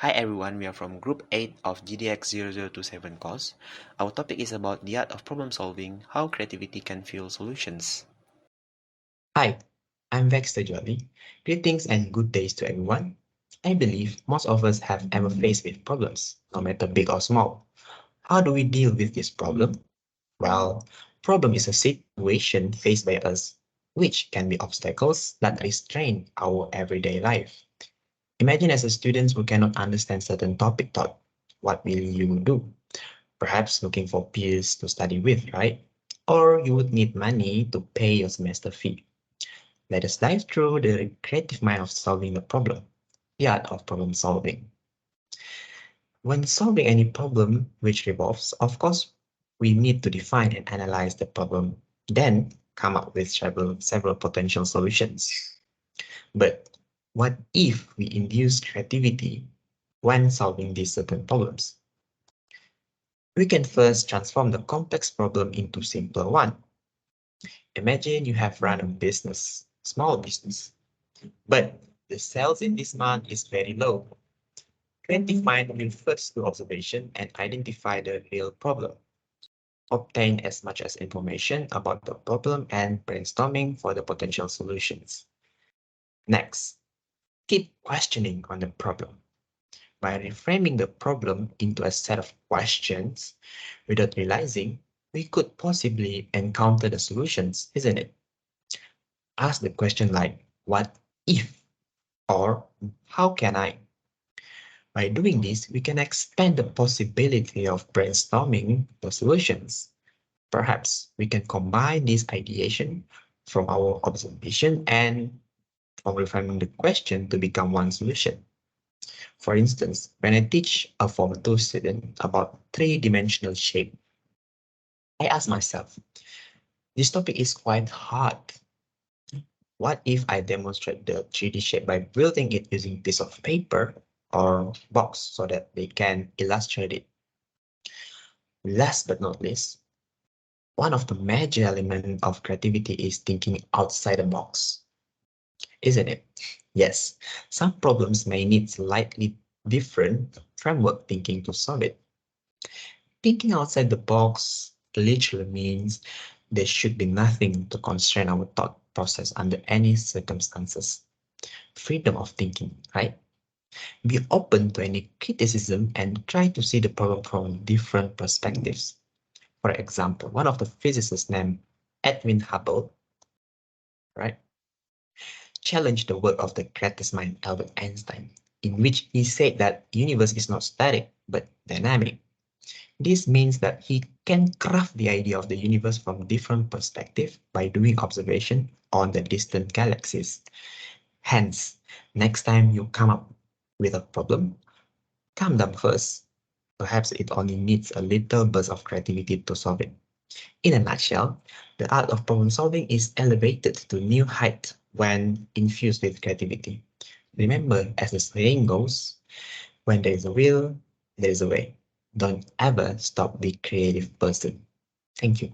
Hi everyone, we are from Group 8 of GDX 0027 course. Our topic is about the art of problem solving, how creativity can fuel solutions. Hi, I'm Vex Jolly. Greetings and good days to everyone. I believe most of us have ever faced with problems, no matter big or small. How do we deal with this problem? Well, problem is a situation faced by us, which can be obstacles that restrain our everyday life. Imagine as a student who cannot understand certain topic thought, what will you do? Perhaps looking for peers to study with, right? Or you would need money to pay your semester fee. Let us dive through the creative mind of solving the problem, the art of problem solving. When solving any problem which revolves, of course, we need to define and analyze the problem, then come up with several potential solutions. But what if we induce creativity when solving these certain problems? We can first transform the complex problem into simpler one. Imagine you have run a business, small business, but the sales in this month is very low. Creative mind will first do observation and identify the real problem. Obtain as much as information about the problem and brainstorming for the potential solutions. Next, keep questioning on the problem. By reframing the problem into a set of questions without realizing, we could possibly encounter the solutions, isn't it? Ask the question like, what if? Or how can I? By doing this, we can expand the possibility of brainstorming the solutions. Perhaps we can combine this ideation from our observation and from refining the question to become one solution. For instance, when I teach a Form 2 student about three-dimensional shape, I ask myself, this topic is quite hard. What if I demonstrate the 3D shape by building it using piece of paper or box so that they can illustrate it? Last but not least, one of the major elements of creativity is thinking outside the box, isn't it? Yes, some problems may need slightly different framework thinking to solve it. Thinking outside the box literally means there should be nothing to constrain our thought process under any circumstances. Freedom of thinking, right? Be open to any criticism and try to see the problem from different perspectives. For example, one of the physicists named Edwin Hubble, right, challenged the work of the greatest mind Albert Einstein, in which he said that universe is not static but dynamic. This means that he can craft the idea of the universe from different perspectives by doing observation on the distant galaxies. Hence, next time you come up with a problem, calm down first. Perhaps it only needs a little burst of creativity to solve it. In a nutshell, the art of problem solving is elevated to new height when infused with creativity. Remember, as the saying goes, when there is a will, there is a way. Don't ever stop being a creative person. Thank you.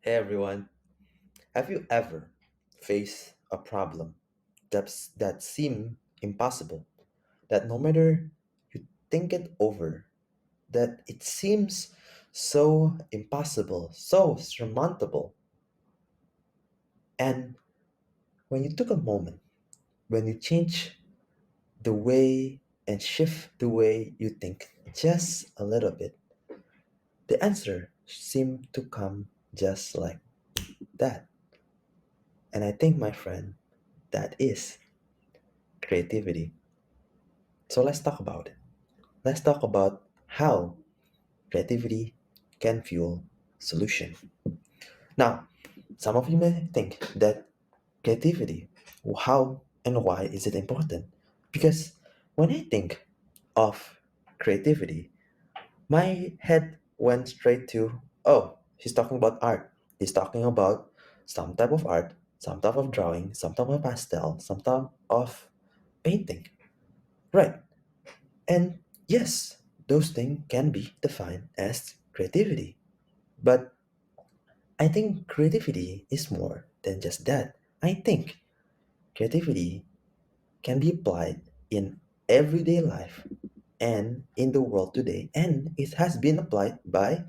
Hey everyone, have you ever faced a problem that seemed impossible? That no matter you think it over, that it seems so impossible, so surmountable. And when you took a moment, when you change the way and shift the way you think just a little bit, the answer seemed to come just like that. And I think, my friend, that is creativity. So let's talk about it. Let's talk about how creativity can fuel solution. Now, some of you may think that creativity, how and why is it important? Because when I think of creativity, my head went straight to, oh, he's talking about art. He's talking about some type of art, some type of drawing, some type of pastel, some type of painting. Right. And yes, those things can be defined as creativity. But I think creativity is more than just that. I think creativity can be applied in everyday life and in the world today, and it has been applied by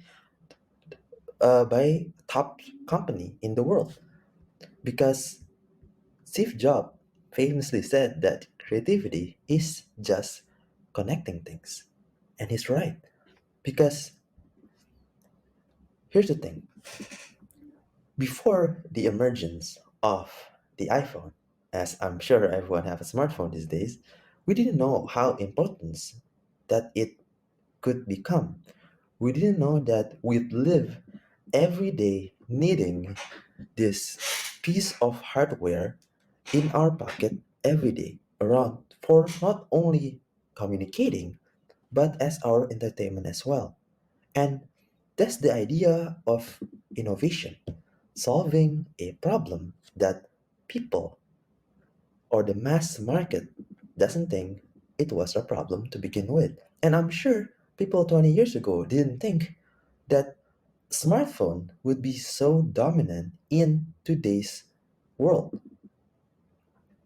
top company in the world because Steve Jobs famously said that creativity is just connecting things, and he's right because here's the thing: before the emergence of the iPhone, as I'm sure everyone have a smartphone these days, we didn't know how important that it could become. We didn't know that we'd live every day needing this piece of hardware in our pocket every day around for not only communicating but as our entertainment as well. And that's the idea of innovation, solving a problem that people or the mass market doesn't think it was a problem to begin with. And I'm sure people 20 years ago didn't think that smartphone would be so dominant in today's world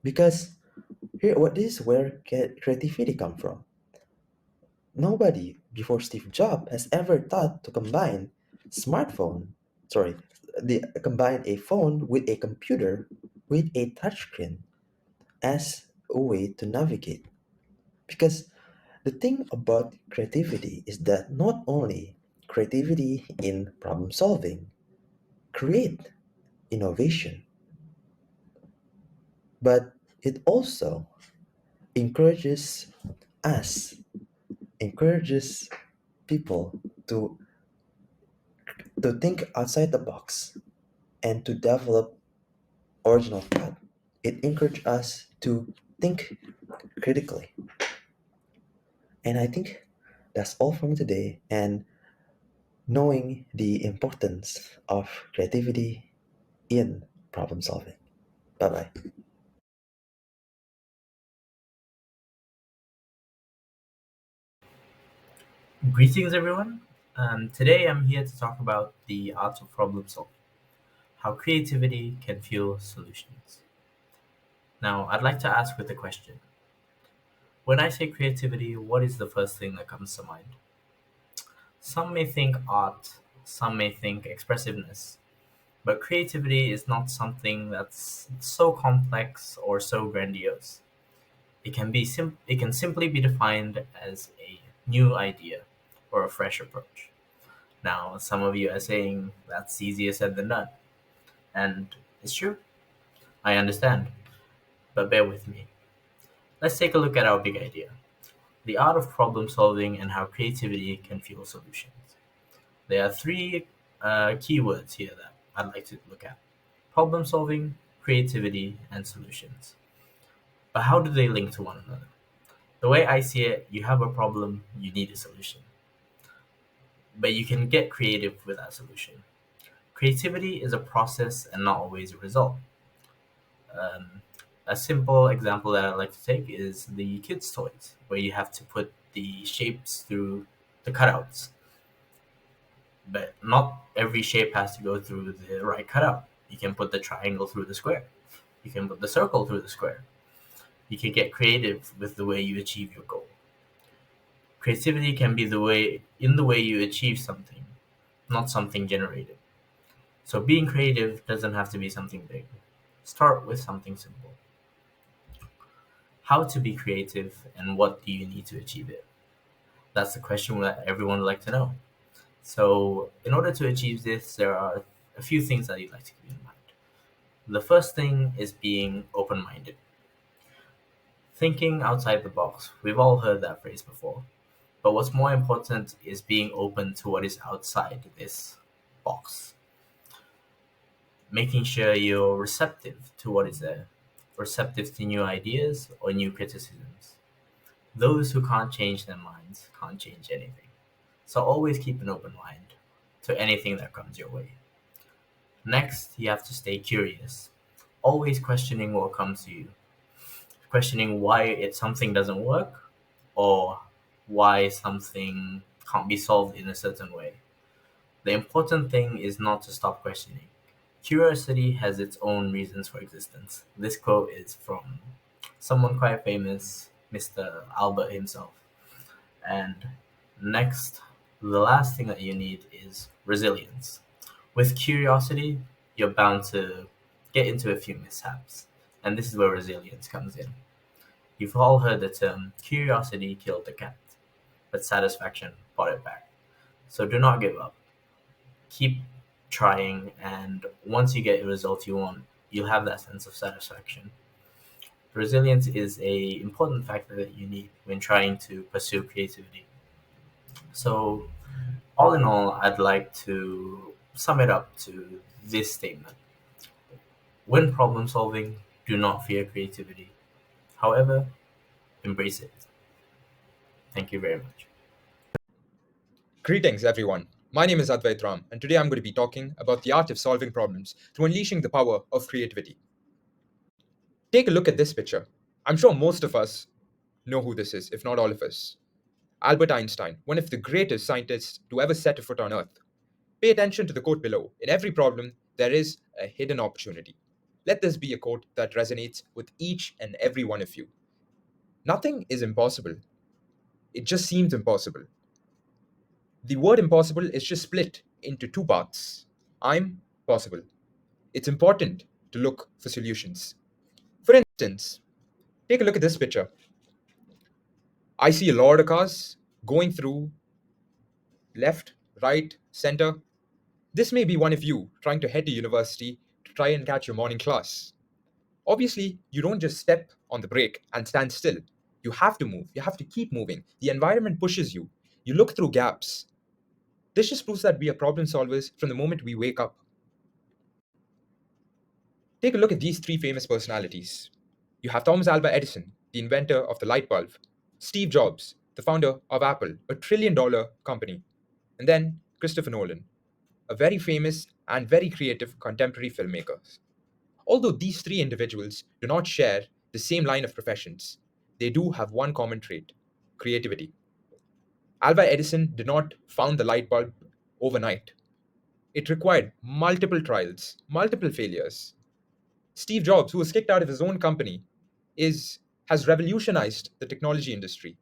because here what this is where creativity come from. Nobody before Steve Jobs has ever thought to combine smartphone, sorry, combine a phone with a computer with a touchscreen as a way to navigate. Because the thing about creativity is that not only creativity in problem solving create innovation, but it also encourages us, encourages people to think outside the box and to develop original thought. It encourages us to think critically. And I think that's all for me today. And knowing the importance of creativity in problem solving. Bye bye. Greetings, everyone. Today I'm here to talk about the art of problem solving, how creativity can fuel solutions. Now, I'd like to ask with a question. When I say creativity, what is the first thing that comes to mind? Some may think art, some may think expressiveness, but creativity is not something that's so complex or so grandiose. It can simply be defined as a new idea or a fresh approach. Now, some of you are saying that's easier said than done. And it's true. I understand. But bear with me. Let's take a look at our big idea, the art of problem solving and how creativity can fuel solutions. There are three keywords here that I'd like to look at: problem solving, creativity, and solutions. But how do they link to one another? The way I see it, you have a problem, you need a solution. But you can get creative with that solution. Creativity is a process and not always a result. Um, a simple example that I like to take is the kids' toys, where you have to put the shapes through the cutouts. But not every shape has to go through the right cutout. You can put the triangle through the square. You can put the circle through the square. You can get creative with the way you achieve your goal. Creativity can be the way you achieve something, not something generated. So being creative doesn't have to be something big. Start with something simple. How to be creative and what do you need to achieve it? That's the question that everyone would like to know. So, in order to achieve this, there are a few things that you'd like to keep in mind. The first thing is being open minded. Thinking outside the box. We've all heard that phrase before. But what's more important is being open to what is outside this box. Making sure you're receptive to what is there, receptive to new ideas or new criticisms. Those who can't change their minds can't change anything. So always keep an open mind to anything that comes your way. Next, you have to stay curious, always questioning what comes to you, questioning why something doesn't work or why something can't be solved in a certain way. The important thing is not to stop questioning. Curiosity has its own reasons for existence. This quote is from someone quite famous, Mr. Albert himself. And next, the last thing that you need is resilience. With curiosity, you're bound to get into a few mishaps. And this is where resilience comes in. You've all heard the term curiosity killed the cat, but satisfaction brought it back. So do not give up. Keep trying, and once you get the result you want, you'll have that sense of satisfaction. Resilience is a important factor that you need when trying to pursue creativity. So, all in all, I'd like to sum it up to this statement. When problem solving, do not fear creativity. However, embrace it. Thank you very much. Greetings, everyone. My name is Advait Ram, and today I'm going to be talking about the art of solving problems through unleashing the power of creativity. Take a look at this picture. I'm sure most of us know who this is, if not all of us. Albert Einstein, one of the greatest scientists to ever set a foot on Earth. Pay attention to the quote below. In every problem, there is a hidden opportunity. Let this be a quote that resonates with each and every one of you. Nothing is impossible. It just seems impossible. The word impossible is just split into two parts. I'm possible. It's important to look for solutions. For instance, take a look at this picture. I see a lot of cars going through left, right, center. This may be one of you trying to head to university to try and catch your morning class. Obviously, you don't just step on the brake and stand still. You have to move. You have to keep moving. The environment pushes you. You look through gaps. This just proves that we are problem solvers from the moment we wake up. Take a look at these three famous personalities. You have Thomas Alva Edison, the inventor of the light bulb, Steve Jobs, the founder of Apple, a $1 trillion company, and then Christopher Nolan, a very famous and very creative contemporary filmmaker. Although these three individuals do not share the same line of professions, they do have one common trait: creativity. Alva Edison did not found the light bulb overnight. It required multiple trials, multiple failures. Steve Jobs, who was kicked out of his own company, has revolutionized the technology industry.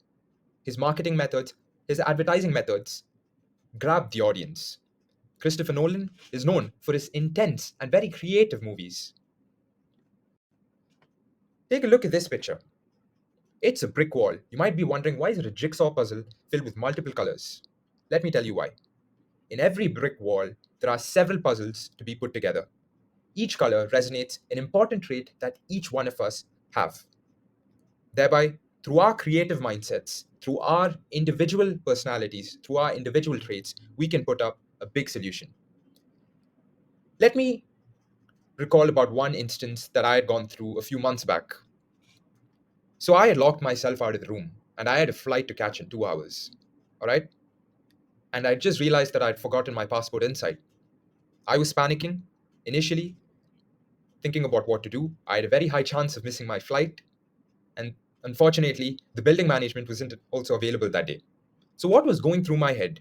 His marketing methods, his advertising methods grabbed the audience. Christopher Nolan is known for his intense and very creative movies. Take a look at this picture. It's a brick wall. You might be wondering, why is it a jigsaw puzzle filled with multiple colors? Let me tell you why. In every brick wall, there are several puzzles to be put together. Each color resonates an important trait that each one of us have. Thereby, through our creative mindsets, through our individual personalities, through our individual traits, we can put up a big solution. Let me recall about one instance that I had gone through a few months back. So I had locked myself out of the room and I had a flight to catch in 2 hours. All right? And I just realized that I'd forgotten my passport inside. I was panicking initially, thinking about what to do. I had a very high chance of missing my flight. And unfortunately, the building management wasn't also available that day. So, what was going through my head?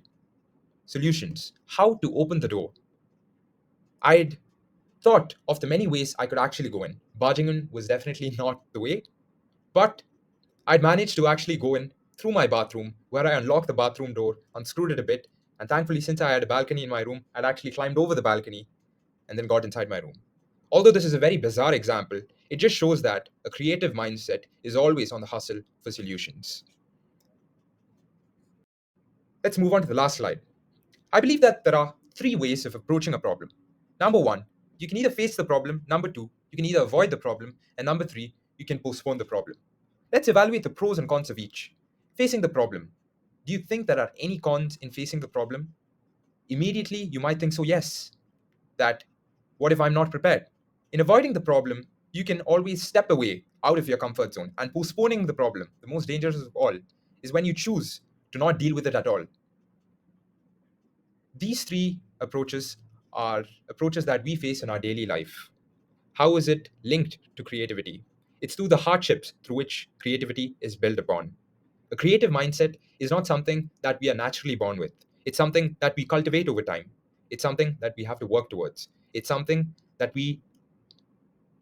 Solutions. How to open the door. I'd thought of the many ways I could actually go in. Barging in was definitely not the way, but I'd managed to actually go in through my bathroom, where I unlocked the bathroom door, unscrewed it a bit, and thankfully, since I had a balcony in my room, I'd actually climbed over the balcony and then got inside my room. Although this is a very bizarre example, it just shows that a creative mindset is always on the hustle for solutions. Let's move on to the last slide. I believe that there are three ways of approaching a problem. Number one, you can either face the problem. Number two, you can either avoid the problem. And number three, you can postpone the problem. Let's evaluate the pros and cons of each. Facing the problem. Do you think there are any cons in facing the problem? Immediately, you might think so, yes. That, what if I'm not prepared? In avoiding the problem, you can always step away out of your comfort zone. And postponing the problem, the most dangerous of all, is when you choose to not deal with it at all. These three approaches are approaches that we face in our daily life. How is it linked to creativity? It's through the hardships through which creativity is built upon. A creative mindset is not something that we are naturally born with. It's something that we cultivate over time. It's something that we have to work towards. It's something that we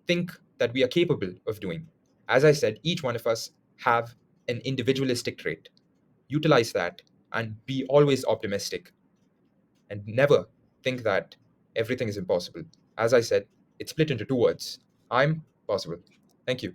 think that we are capable of doing. As I said, each one of us have an individualistic trait. Utilize that and be always optimistic and never think that everything is impossible. As I said, it's split into two words. I'm possible. Thank you.